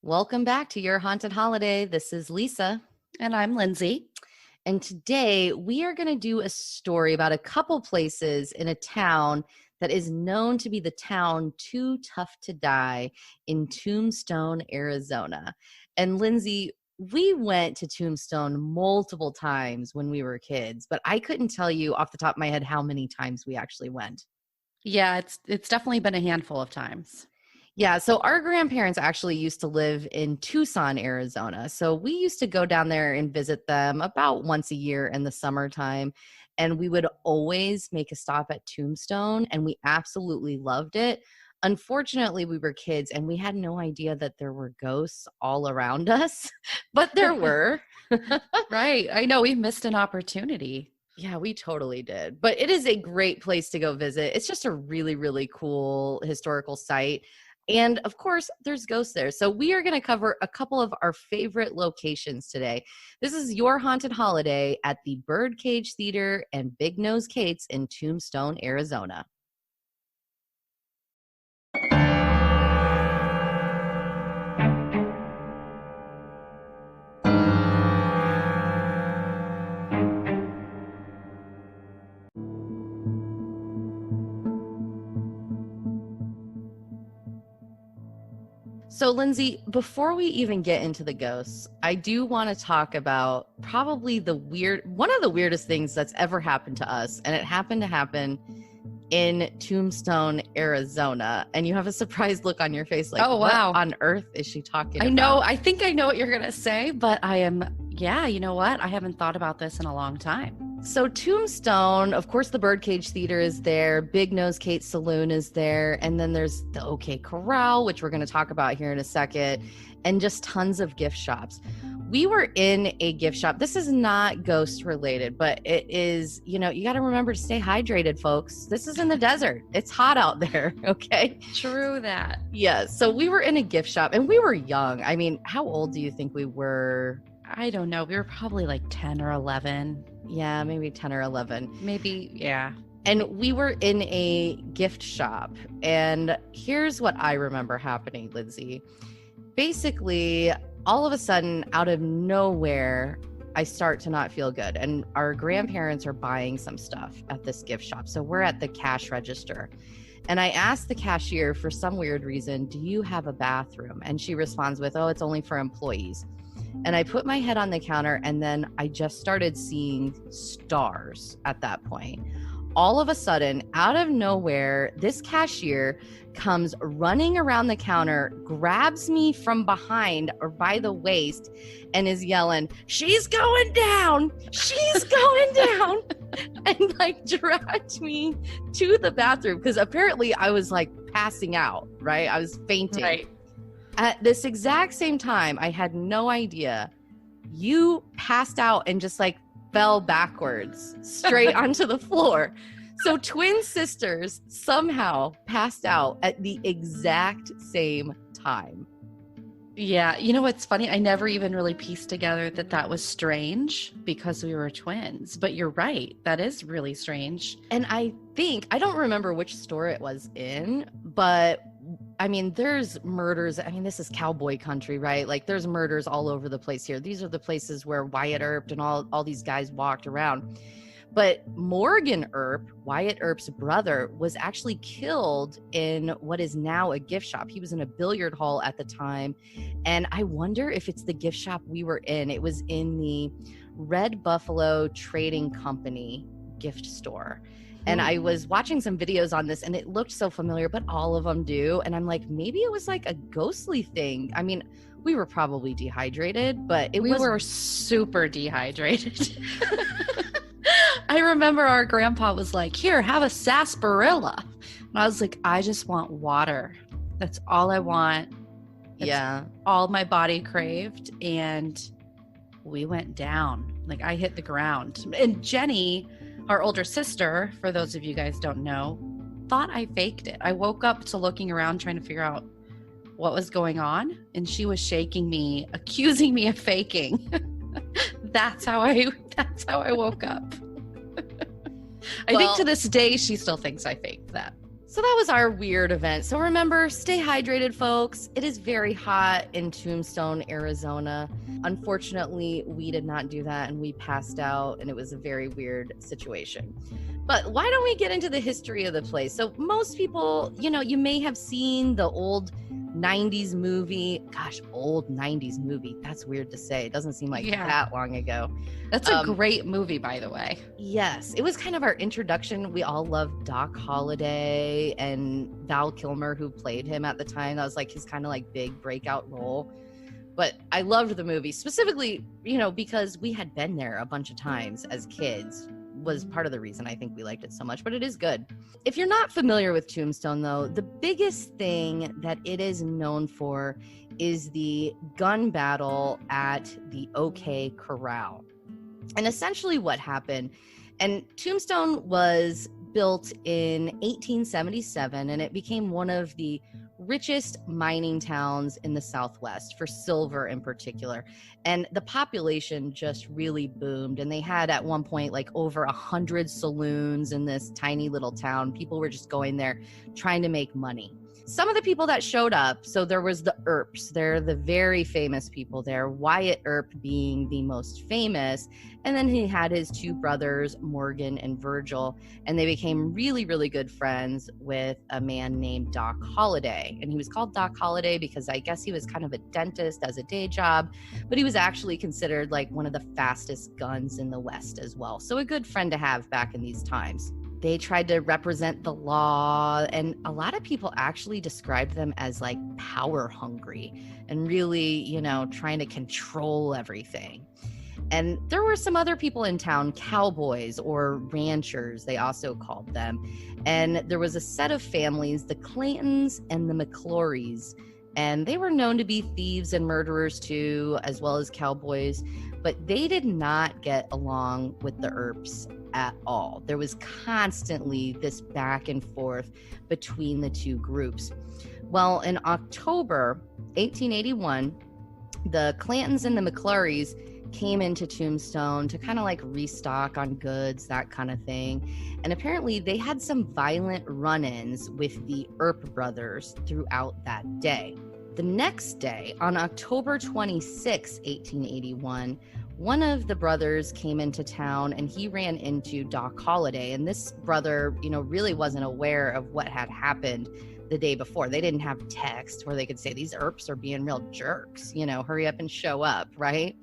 Welcome back to Your Haunted Holiday. This is Lisa. And I'm Lindsay. And today we are going to do a story about a couple places in a town that is known to be the town too tough to die in Tombstone, Arizona. And Lindsay, we went to Tombstone multiple times when we were kids, but I couldn't tell you off the top of my head how many times we actually went. Yeah, it's definitely been a handful of times. Yeah, so our grandparents actually used to live in Tucson, Arizona. So we used to go down there and visit them about once a year in the summertime. And we would always make a stop at Tombstone, and we absolutely loved it. Unfortunately, we were kids and we had no idea that there were ghosts all around us, but there were. Right. I know we missed an opportunity. Yeah, we totally did. But it is a great place to go visit. It's just a really, really cool historical site. And of course, there's ghosts there. So we are going to cover a couple of our favorite locations today. This is Your Haunted Holiday at the Birdcage Theater and Big Nose Kate's in Tombstone, Arizona. So, Lindsay, before we even get into the ghosts, I do want to talk about probably one of the weirdest things that's ever happened to us. And it happened to happen in Tombstone, Arizona. And you have a surprised look on your face. Like, oh, wow. What on earth is she talking about? I know. I think I know what you're going to say, but you know what? I haven't thought about this in a long time. So Tombstone, of course, the Birdcage Theater is there. Big Nose Kate's Saloon is there. And then there's the OK Corral, which we're going to talk about here in a second, and just tons of gift shops. We were in a gift shop. This is not ghost related, but it is, you got to remember to stay hydrated, folks. This is in the desert. It's hot out there. Okay. True that. Yeah. So we were in a gift shop and we were young. I mean, how old do you think we were? I don't know. We were probably like 10 or 11. Yeah, maybe 10 or 11. Maybe, yeah. And we were in a gift shop. And here's what I remember happening, Lindsay. Basically, all of a sudden, out of nowhere, I start to not feel good. And our grandparents are buying some stuff at this gift shop. So we're at the cash register. And I asked the cashier for some weird reason, do you have a bathroom? And she responds with, oh, it's only for employees. And I put my head on the counter, and then I just started seeing stars at that point. All of a sudden, out of nowhere, this cashier comes running around the counter, grabs me from behind or by the waist, and is yelling, she's going down, she's going down, and like dragged me to the bathroom because apparently I was like passing out, right? I was fainting. Right. At this exact same time, I had no idea. You passed out and just like fell backwards straight onto the floor. So twin sisters somehow passed out at the exact same time. Yeah. You know what's funny? I never even really pieced together that was strange because we were twins. But you're right. That is really strange. And I don't remember which store it was in, but I mean, there's murders. I mean, this is cowboy country, right? Like there's murders all over the place here. These are the places where Wyatt Earp and all these guys walked around. But Morgan Earp, Wyatt Earp's brother, was actually killed in what is now a gift shop. He was in a billiard hall at the time. And I wonder if it's the gift shop we were in. It was in the Red Buffalo Trading Company gift store. And I was watching some videos on this and it looked so familiar, but all of them do. And I'm like, maybe it was like a ghostly thing. I mean, we were probably dehydrated, but we were super dehydrated. I remember our grandpa was like, here, have a sarsaparilla. And I was like, I just want water. That's all I want. That's all my body craved. And we went down. Like I hit the ground. And Jenny, our older sister, for those of you guys don't know, thought I faked it. I woke up to looking around trying to figure out what was going on. And she was shaking me, accusing me of faking. That's how I woke up. I think to this day, she still thinks I faked that. So that was our weird event. So remember, stay hydrated, folks. It is very hot in Tombstone, Arizona. Unfortunately, we did not do that and we passed out, and it was a very weird situation. But why don't we get into the history of the place? So most people, you may have seen the old 90s movie. Gosh, old 90s movie. That's weird to say. It doesn't seem like that long ago. That's a great movie, by the way. Yes. It was kind of our introduction. We all loved Doc Holliday and Val Kilmer, who played him at the time. That was like his kind of like big breakout role. But I loved the movie specifically, because we had been there a bunch of times as kids. Was part of the reason I think we liked it so much, but it is good. If you're not familiar with Tombstone, though, the biggest thing that it is known for is the gun battle at the OK Corral. And essentially what happened, and Tombstone was built in 1877, and it became one of the richest mining towns in the Southwest, for silver in particular. And the population just really boomed. And they had at one point like over 100 saloons in this tiny little town. People were just going there trying to make money. Some of the people that showed up, so there was the Earps. They're the very famous people there, Wyatt Earp being the most famous. And then he had his two brothers, Morgan and Virgil, and they became really, really good friends with a man named Doc Holliday. And he was called Doc Holliday because I guess he was kind of a dentist as a day job, but he was actually considered like one of the fastest guns in the West as well. So a good friend to have back in these times. They tried to represent the law, and a lot of people actually described them as like power hungry and really, trying to control everything. And there were some other people in town, cowboys or ranchers, they also called them. And there was a set of families, the Clantons and the McClorys, and they were known to be thieves and murderers too, as well as cowboys, but they did not get along with the Earps at all. There was constantly this back and forth between the two groups. Well, in October 1881, the Clantons and the McClorys came into Tombstone to kind of like restock on goods, that kind of thing. And apparently they had some violent run-ins with the Earp brothers throughout that day. The next day, on October 26, 1881, one of the brothers came into town and he ran into Doc Holliday. And this brother, really wasn't aware of what had happened the day before. They didn't have text where they could say, these Earps are being real jerks, hurry up and show up, right?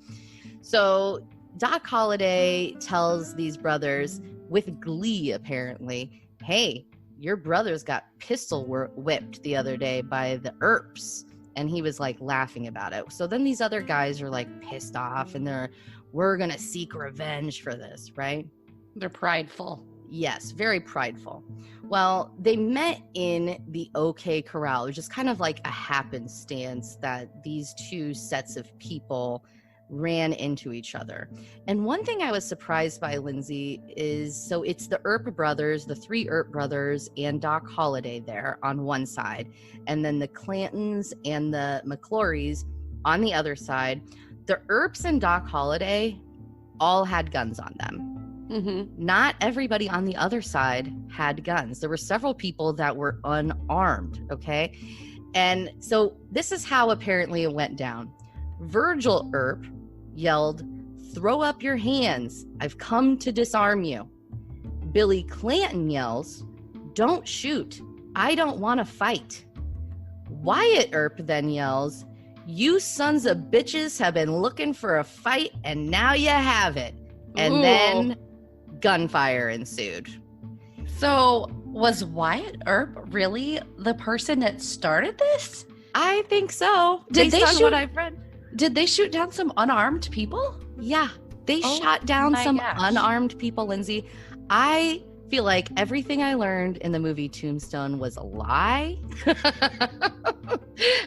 So Doc Holliday tells these brothers with glee, apparently, hey, your brothers got pistol whipped the other day by the Earps. And he was like laughing about it. So then these other guys are like pissed off and we're going to seek revenge for this, right? They're prideful. Yes, very prideful. Well, they met in the OK Corral, which is kind of like a happenstance that these two sets of people ran into each other. And one thing I was surprised by, Lindsay, is so it's the Earp brothers, the three Earp brothers, and Doc Holliday there on one side, and then the Clantons and the McClorys on the other side. The Earps and Doc Holliday all had guns on them. Mm-hmm. Not everybody on the other side had guns. There were several people that were unarmed, okay? And so this is how apparently it went down. Virgil Earp yelled, "Throw up your hands. I've come to disarm you." Billy Clanton yells, "Don't shoot. I don't want to fight." Wyatt Earp then yells, "You sons of bitches have been looking for a fight and now you have it." And then gunfire ensued. So was Wyatt Earp really the person that started this? I think so. Did they shoot? What I've read. Did they shoot down some unarmed people? Yeah, they shot down some unarmed people, Lindsay. I feel like everything I learned in the movie Tombstone was a lie.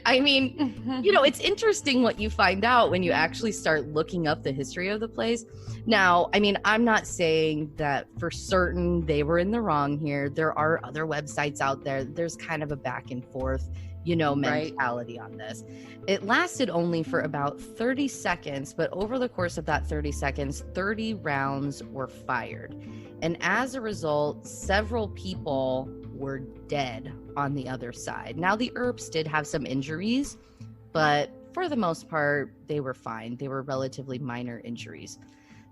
I mean, it's interesting what you find out when you actually start looking up the history of the place. Now, I mean, I'm not saying that for certain they were in the wrong here. There are other websites out there. There's kind of a back and forth, mentality on this. It lasted only for about 30 seconds, but over the course of that 30 seconds, 30 rounds were fired. And as a result, several people were dead on the other side. Now, the Earps did have some injuries, but for the most part, they were fine. They were relatively minor injuries.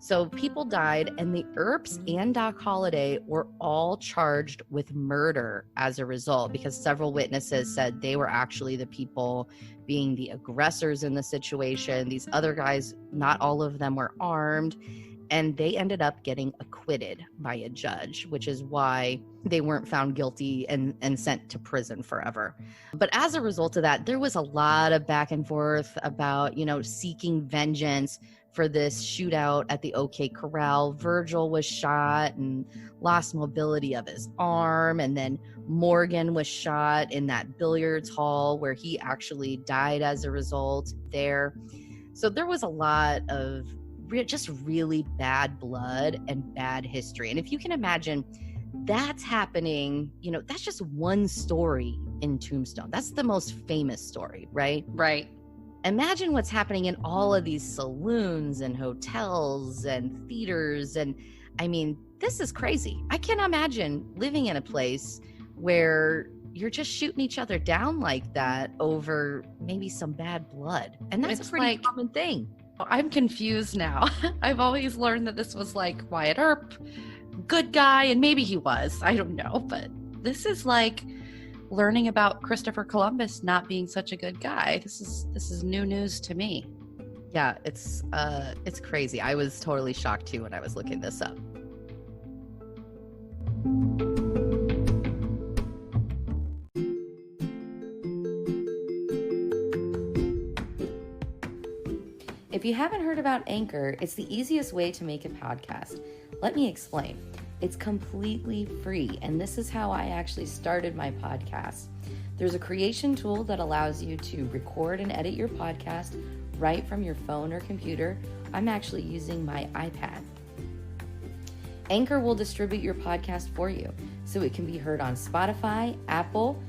So people died, and the Earps and Doc Holliday were all charged with murder as a result, because several witnesses said they were actually the people being the aggressors in the situation. These other guys, not all of them were armed, and they ended up getting acquitted by a judge, which is why they weren't found guilty and sent to prison forever. But as a result of that, there was a lot of back and forth about, seeking vengeance for this shootout at the OK Corral. Virgil was shot and lost mobility of his arm. And then Morgan was shot in that billiards hall where he actually died as a result there. So there was a lot of just really bad blood and bad history. And if you can imagine, that's happening, that's just one story in Tombstone. That's the most famous story, right? Right. Imagine what's happening in all of these saloons and hotels and theaters. And I mean, this is crazy. I can't imagine living in a place where you're just shooting each other down like that over maybe some bad blood. And that's a pretty common thing. I'm confused now. I've always learned that this was like Wyatt Earp, good guy, and maybe he was. I don't know. But this is like learning about Christopher Columbus not being such a good guy. This is new news to me. Yeah, it's crazy. I was totally shocked too when I was looking this up. If you haven't heard about Anchor, it's the easiest way to make a podcast. Let me explain. It's completely free, and this is how I actually started my podcast. There's a creation tool that allows you to record and edit your podcast right from your phone or computer. I'm actually using my iPad. Anchor will distribute your podcast for you, so it can be heard on Spotify, Apple,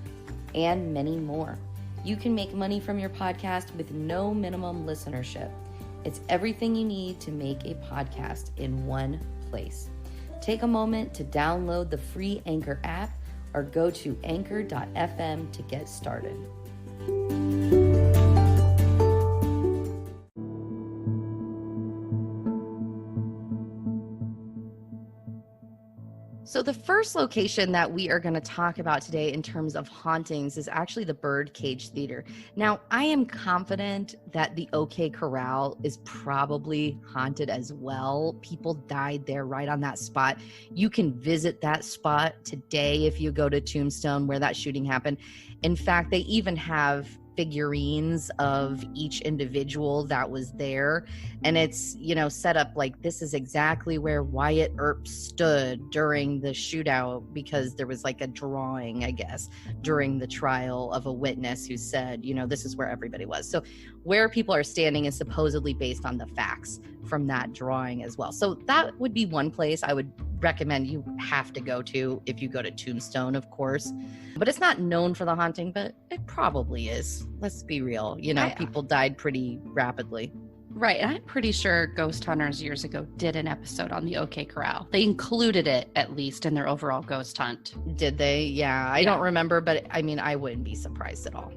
and many more. You can make money from your podcast with no minimum listenership. It's everything you need to make a podcast in one place. Take a moment to download the free Anchor app or go to anchor.fm to get started. So the first location that we are going to talk about today in terms of hauntings is actually the Birdcage Theater. Now, I am confident that the OK Corral is probably haunted as well. People died there right on that spot. You can visit that spot today if you go to Tombstone where that shooting happened. In fact, they even have figurines of each individual that was there, and it's set up like this is exactly where Wyatt Earp stood during the shootout, because there was like a drawing, I guess, during the trial of a witness who said this is where everybody was. So where people are standing is supposedly based on the facts from that drawing as well. So that would be one place I would recommend you have to go to if you go to Tombstone, of course. But it's not known for the haunting, but it probably is. Let's be real. People died pretty rapidly. Right. And I'm pretty sure Ghost Hunters years ago did an episode on the OK Corral. They included it, at least, in their overall ghost hunt. Did they? Yeah. I don't remember, but I mean, I wouldn't be surprised at all.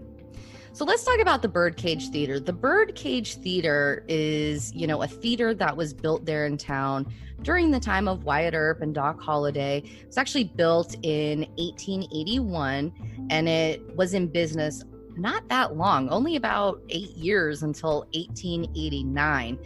So let's talk about the Birdcage Theater. The Birdcage Theater is, a theater that was built there in town during the time of Wyatt Earp and Doc Holliday. It was actually built in 1881, and it was in business not that long, only about 8 years until 1889.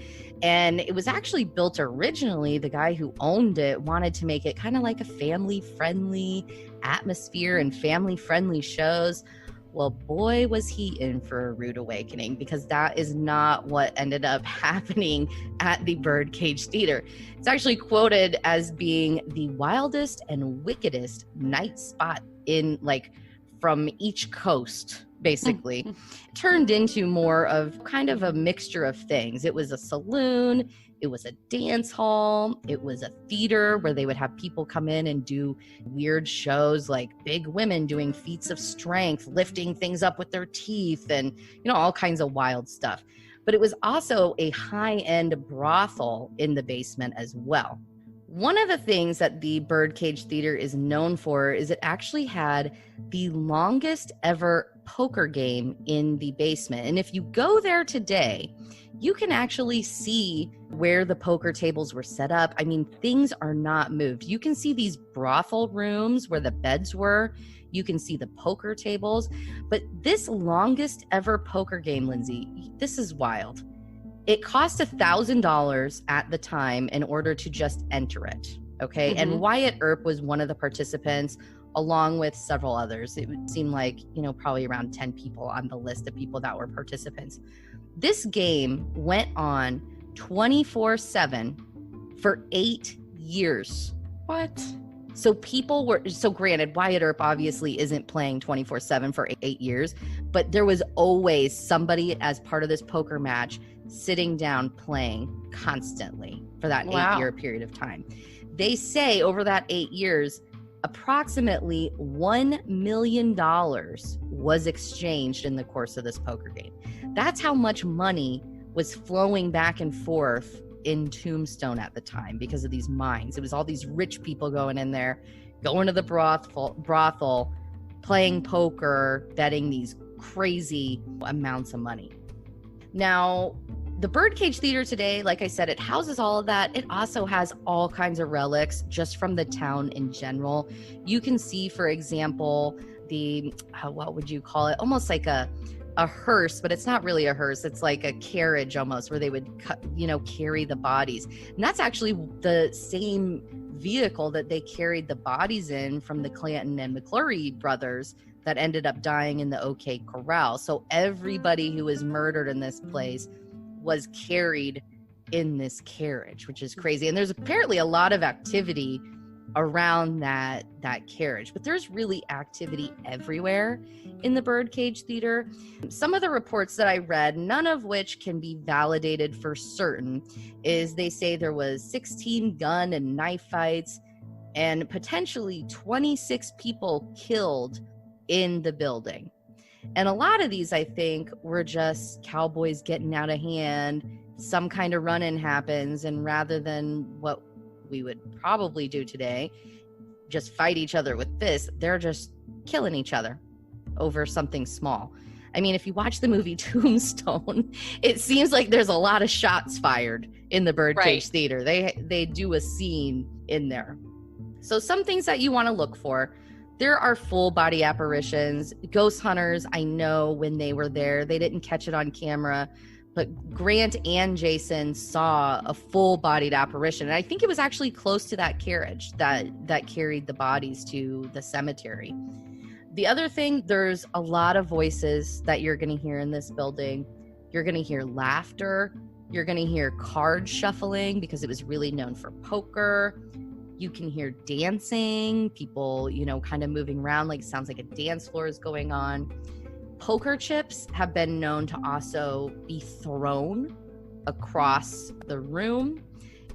And it was actually built originally, the guy who owned it wanted to make it kind of like a family-friendly atmosphere and family-friendly shows. Well, boy, was he in for a rude awakening, because that is not what ended up happening at the Birdcage Theater. It's actually quoted as being the wildest and wickedest night spot from each coast, basically. It turned into more of kind of a mixture of things. It was a saloon, it was a dance hall, it was a theater where they would have people come in and do weird shows, like big women doing feats of strength, lifting things up with their teeth, and all kinds of wild stuff. But it was also a high-end brothel in the basement as well. One of the things that the Birdcage Theater is known for is it actually had the longest ever poker game in the basement. And if you go there today, you can actually see where the poker tables were set up. I mean, things are not moved. You can see these brothel rooms where the beds were. You can see the poker tables. But this longest ever poker game, Lindsay, this is wild. It cost $1,000 at the time in order to just enter it. Okay. Mm-hmm. And Wyatt Earp was one of the participants, along with several others. It would seem like, probably around 10 people on the list of people that were participants. This game went on 24/7 for 8 years. What? So granted, Wyatt Earp obviously isn't playing 24/7 for 8 years, but there was always somebody as part of this poker match sitting down playing constantly for that 8-year period of time. They say over that 8 years, approximately $1 million was exchanged in the course of this poker game. That's how much money was flowing back and forth in Tombstone at the time because of these mines. It was all these rich people going in there, going to the brothel, playing poker, betting these crazy amounts of money. Now, the Birdcage Theater today, like I said, it houses all of that. It also has all kinds of relics just from the town in general. You can see, for example, what would you call it? Almost like a hearse, but it's not really a hearse. It's like a carriage almost where they would, carry the bodies. And that's actually the same vehicle that they carried the bodies in from the Clanton and McClurry brothers that ended up dying in the OK Corral. So everybody who was murdered in this place was carried in this carriage, which is crazy. And there's apparently a lot of activity around that carriage, but there's really activity everywhere in the Birdcage Theater. Some of the reports that I read, none of which can be validated for certain, is they say there was 16 gun and knife fights and potentially 26 people killed in the building. And a lot of these, I think, were just cowboys getting out of hand. Some kind of run-in happens, and rather than what we would probably do today, just fight each other with fists, they're just killing each other over something small. I mean, if you watch the movie Tombstone, it seems like there's a lot of shots fired in the Birdcage Theater. They do a scene in there. So some things that you want to look for. There are full body apparitions. Ghost hunters, I know when they were there, they didn't catch it on camera, but Grant and Jason saw a full bodied apparition. And I think it was actually close to that carriage that carried the bodies to the cemetery. The other thing, there's a lot of voices that you're going to hear in this building. You're going to hear laughter. You're going to hear card shuffling because it was really known for poker. You can hear dancing, people, kind of moving around, like sounds like a dance floor is going on. Poker chips have been known to also be thrown across the room.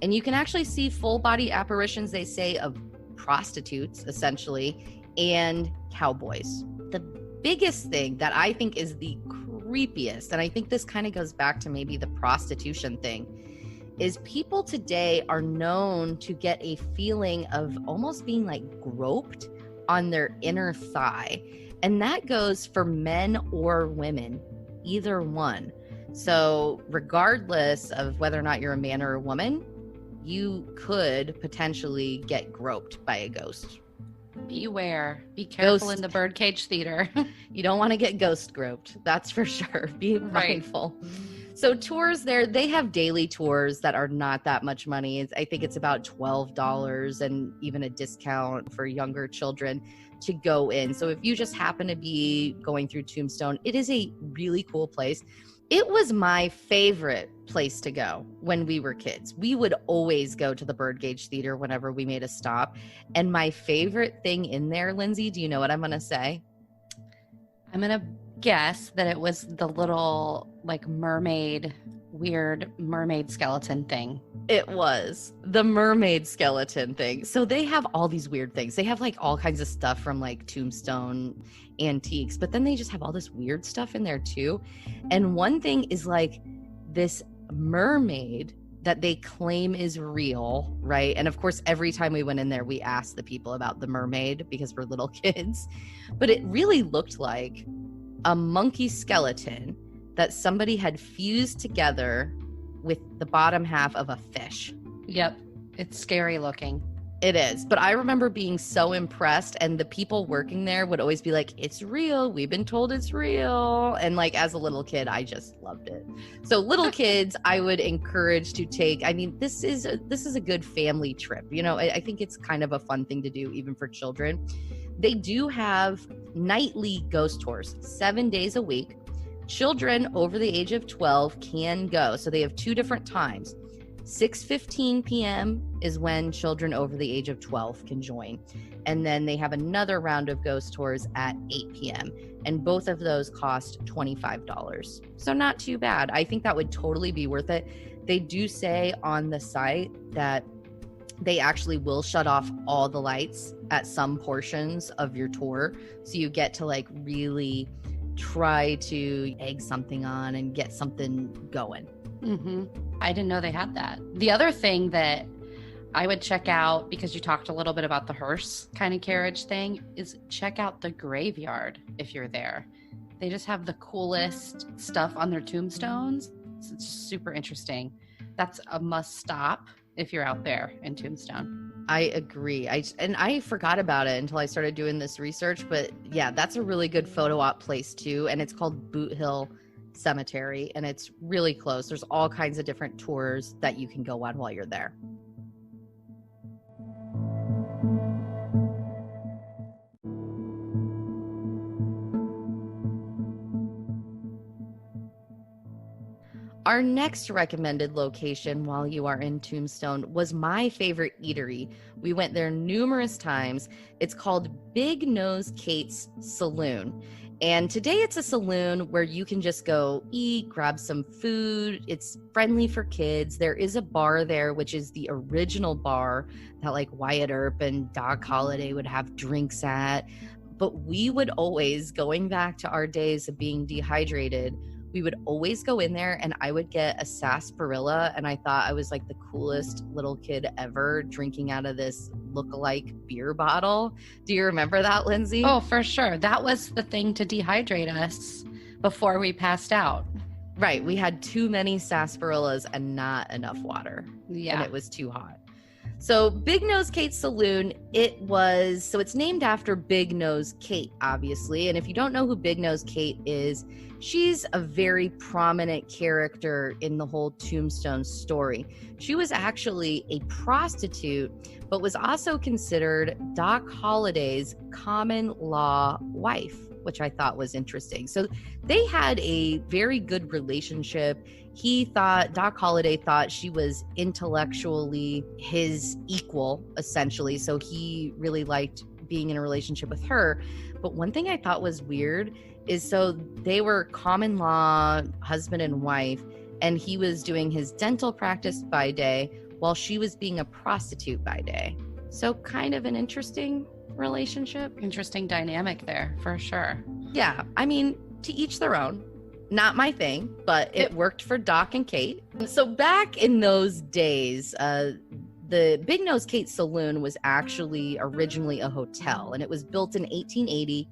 And you can actually see full body apparitions, they say, of prostitutes, essentially, and cowboys. The biggest thing that I think is the creepiest, and I think this kind of goes back to maybe the prostitution thing, is people today are known to get a feeling of almost being like groped on their inner thigh. And that goes for men or women, either one. So regardless of whether or not you're a man or a woman, you could potentially get groped by a ghost. Beware. Be careful in the Birdcage Theater. You don't want to get ghost groped. That's for sure. Be mindful. So tours there, they have daily tours that are not that much money. I think it's about $12 and even a discount for younger children to go in. So if you just happen to be going through Tombstone, it is a really cool place. It was my favorite place to go when we were kids. We would always go to the Birdcage Theater whenever we made a stop. And my favorite thing in there, Lindsay, do you know what I'm going to say? I'm going to guess that it was the little weird mermaid skeleton thing. It was the mermaid skeleton thing. So they have all these weird things. They have all kinds of stuff from Tombstone antiques, but then they just have all this weird stuff in there too. And one thing is this mermaid that they claim is real, right? And of course, every time we went in there, we asked the people about the mermaid because we're little kids. But it really looked like a monkey skeleton that somebody had fused together with the bottom half of a fish. Yep. It's scary looking. It is. But I remember being so impressed, and the people working there would always be like, it's real. We've been told it's real. And like, as a little kid, I just loved it. So little kids, I would encourage to take, I mean, this is a good family trip. You know, I think it's kind of a fun thing to do even for children. They do have nightly ghost tours, 7 days a week. Children over the age of 12 can go. So they have two different times. 6:15 p.m. is when children over the age of 12 can join. And then they have another round of ghost tours at 8 p.m. And both of those cost $25. So not too bad. I think that would totally be worth it. They do say on the site that they actually will shut off all the lights at some portions of your tour. So you get to like really try to egg something on and get something going. Mm-hmm. I didn't know they had that. The other thing that I would check out, because you talked a little bit about the hearse kind of carriage thing, is check out the graveyard if you're there. They just have the coolest stuff on their tombstones. It's super interesting. That's a must stop if you're out there in Tombstone. I agree. I forgot about it until I started doing this research, but yeah, that's a really good photo op place too. And it's called Boot Hill Cemetery, and it's really close. There's all kinds of different tours that you can go on while you're there. Our next recommended location while you are in Tombstone was my favorite eatery. We went there numerous times. It's called Big Nose Kate's Saloon. And today it's a saloon where you can just go eat, grab some food. It's friendly for kids. There is a bar there, which is the original bar that like Wyatt Earp and Doc Holliday would have drinks at. But we would always, going back to our days of being dehydrated, we would always go in there and I would get a sarsaparilla, and I thought I was like the coolest little kid ever drinking out of this look-alike beer bottle. Do you remember that, Lindsay? Oh, for sure. That was the thing to dehydrate us before we passed out. Right. We had too many sarsaparillas and not enough water. Yeah. And it was too hot. So Big Nose Kate's Saloon, it's named after Big Nose Kate, obviously. And if you don't know who Big Nose Kate is, she's a very prominent character in the whole Tombstone story. She was actually a prostitute, but was also considered Doc Holliday's common law wife, which I thought was interesting. So they had a very good relationship. Doc Holliday thought she was intellectually his equal, essentially. So he really liked being in a relationship with her. But one thing I thought was weird is, so they were common law husband and wife, and he was doing his dental practice by day while she was being a prostitute by day. So kind of an interesting relationship. Interesting dynamic there, for sure. Yeah. I mean, to each their own. Not my thing, but it worked for Doc and Kate. So back in those days, the Big Nose Kate Saloon was actually originally a hotel, and it was built in 1880,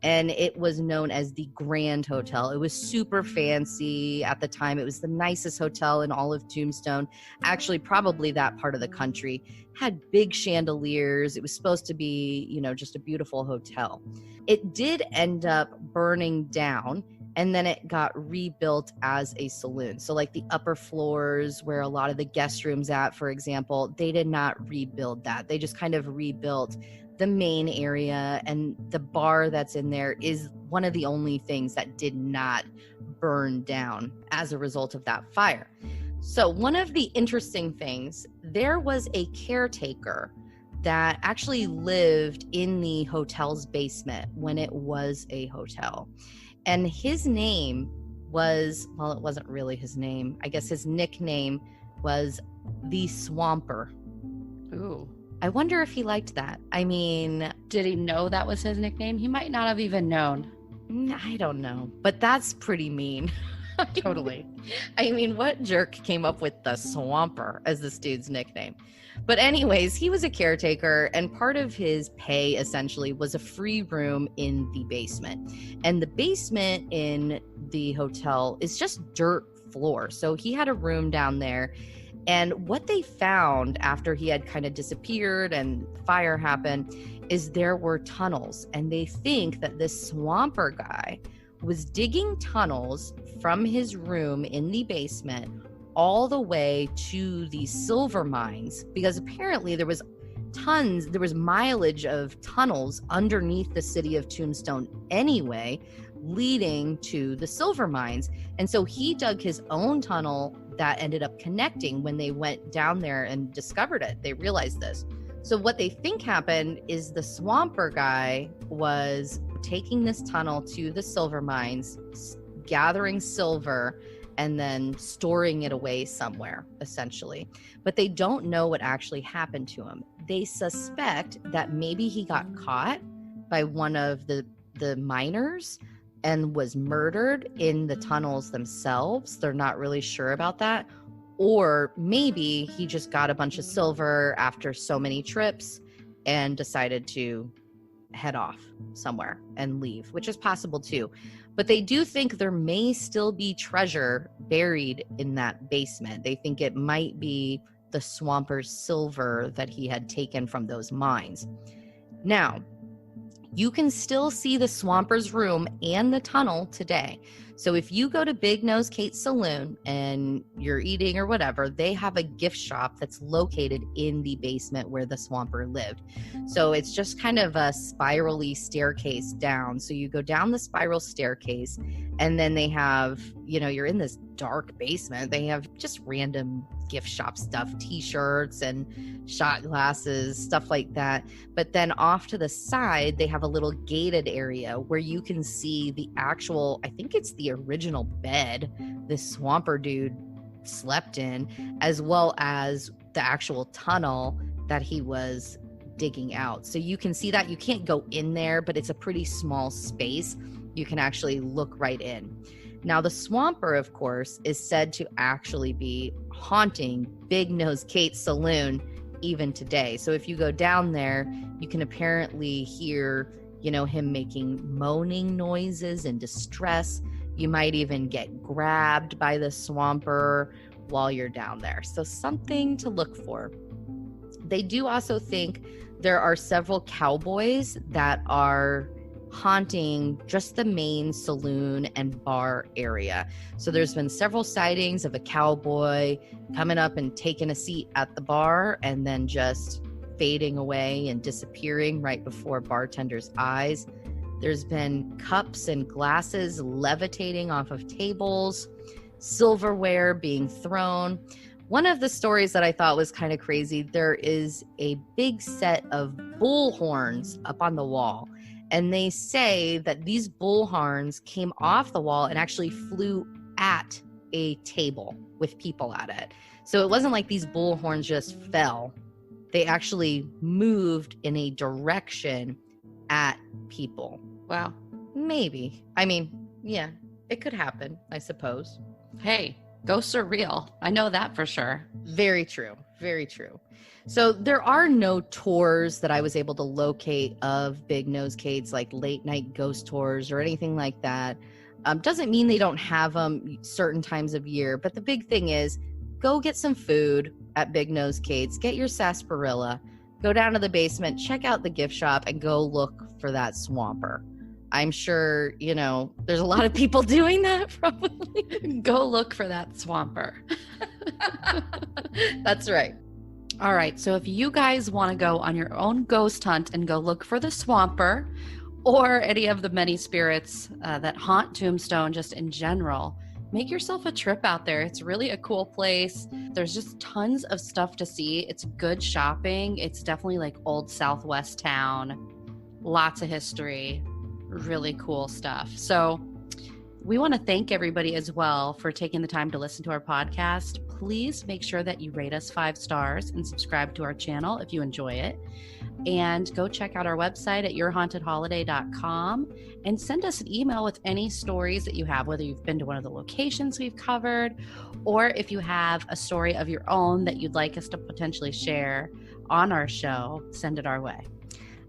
and it was known as the Grand Hotel. It was super fancy at the time. It was the nicest hotel in all of Tombstone. Actually, probably that part of the country. Had big chandeliers. It was supposed to be, just a beautiful hotel. It did end up burning down, and then it got rebuilt as a saloon. So like the upper floors where a lot of the guest rooms at, for example, they did not rebuild that. They just kind of rebuilt the main area, and the bar that's in there is one of the only things that did not burn down as a result of that fire. So one of the interesting things, there was a caretaker that actually lived in the hotel's basement when it was a hotel. And his name was, well, it wasn't really his name. I guess his nickname was the Swamper. Ooh. I wonder if he liked that. I mean, did he know that was his nickname? He might not have even known. I don't know, but that's pretty mean. Totally. I mean, what jerk came up with the Swamper as this dude's nickname? But anyways, he was a caretaker, and part of his pay essentially was a free room in the basement. And the basement in the hotel is just dirt floor. So he had a room down there. And what they found after he had kind of disappeared and the fire happened is there were tunnels. And they think that this Swamper guy was digging tunnels from his room in the basement all the way to the silver mines, because apparently there was mileage of tunnels underneath the city of Tombstone anyway, leading to the silver mines. And so he dug his own tunnel that ended up connecting. When they went down there and discovered it, they realized this. So what they think happened is the Swamper guy was taking this tunnel to the silver mines, gathering silver, and then storing it away somewhere, essentially. But they don't know what actually happened to him. They suspect that maybe he got caught by one of the miners and was murdered in the tunnels themselves. They're not really sure about that. Or maybe he just got a bunch of silver after so many trips and decided to head off somewhere and leave, which is possible too. But they do think there may still be treasure buried in that basement. They think it might be the Swamper's silver that he had taken from those mines. Now, you can still see the Swamper's room and the tunnel today. So if you go to Big Nose Kate's Saloon and you're eating or whatever, they have a gift shop that's located in the basement where the Swamper lived. So it's just kind of a spirally staircase down. So you go down the spiral staircase, and then they have, you're in this dark basement. They have just random gift shop stuff, t-shirts and shot glasses, stuff like that. But then off to the side, they have a little gated area where you can see the actual, I think it's the original bed this Swamper dude slept in, as well as the actual tunnel that he was digging out. So you can see that. You can't go in there, but it's a pretty small space. You can actually look right in. Now, the Swamper, of course, is said to actually be haunting Big Nose Kate's Saloon even today. So if you go down there, you can apparently hear, him making moaning noises in distress. You might even get grabbed by the Swamper while you're down there. So something to look for. They do also think there are several cowboys that are haunting just the main saloon and bar area. So there's been several sightings of a cowboy coming up and taking a seat at the bar and then just fading away and disappearing right before bartenders' eyes. There's been cups and glasses levitating off of tables, silverware being thrown. One of the stories that I thought was kind of crazy, there is a big set of bull horns up on the wall. And they say that these bull horns came off the wall and actually flew at a table with people at it. So it wasn't like these bull horns just fell. They actually moved in a direction at people. Wow. Maybe. I mean, yeah, it could happen, I suppose. Hey, ghosts are real. I know that for sure. Very true. Very true. So there are no tours that I was able to locate of Big Nose Kate's, like late night ghost tours or anything like that. Doesn't mean they don't have them certain times of year, but the big thing is go get some food at Big Nose Kate's, get your sarsaparilla, go down to the basement, check out the gift shop, and go look for that Swamper. I'm sure, there's a lot of people doing that probably. Go look for that Swamper. That's right. All right. So if you guys want to go on your own ghost hunt and go look for the Swamper or any of the many spirits that haunt Tombstone just in general, make yourself a trip out there. It's really a cool place. There's just tons of stuff to see. It's good shopping. It's definitely like old Southwest town. Lots of history. Really cool stuff. So we want to thank everybody as well for taking the time to listen to our podcast. Please make sure that you rate us 5 stars and subscribe to our channel if you enjoy it. And go check out our website at yourhauntedholiday.com and send us an email with any stories that you have, whether you've been to one of the locations we've covered, or if you have a story of your own that you'd like us to potentially share on our show, send it our way.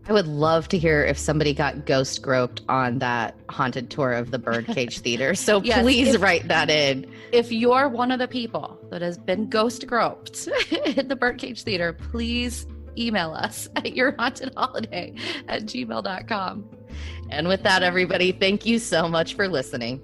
I would love to hear if somebody got ghost groped on that haunted tour of the Birdcage Theater. So Yes, please write that in. If you're one of the people that has been ghost groped at the Birdcage Theater, please email us at yourhauntedholiday@gmail.com. And with that, everybody, thank you so much for listening.